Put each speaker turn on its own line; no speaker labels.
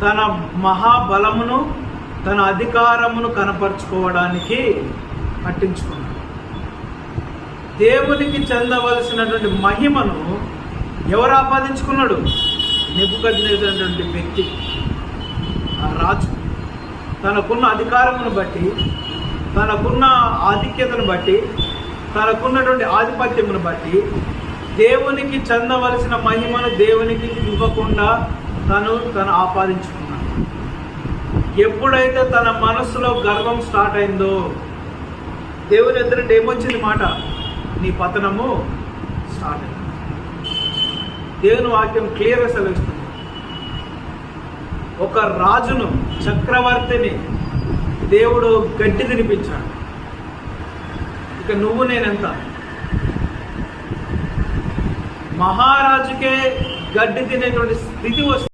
తన మహాబలమును తన అధికారమును కనపరుచుకోవడానికి పట్టించుకున్నాడు. దేవునికి చెందవలసినటువంటి మహిమను ఎవరు ఆపాదించుకున్నాడు? నెబుకద్నెజరు వ్యక్తి, ఆ రాజు తనకున్న అధికారమును బట్టి, తనకున్న ఆధిక్యతను బట్టి, తనకున్నటువంటి ఆధిపత్యమును బట్టి దేవునికి చెందవలసిన మహిమను దేవునికి ఇవ్వకుండా తను ఆపాదించుకున్నాడు. ఎప్పుడైతే తన మనస్సులో గర్వం స్టార్ట్ అయిందో దేవుని ఎదుట ఏమొచ్చింది మాట? నీ పతనము స్టార్ట్ అయింది. దేవుని వాక్యం క్లియర్గా సెలవిస్తుంది. ఒక రాజును, చక్రవర్తిని దేవుడు గడ్డి తినిపించాడు. ఇక నువ్వు నేనెంత? మహారాజుకే గడ్డి తినేటువంటి స్థితి వస్తుంది.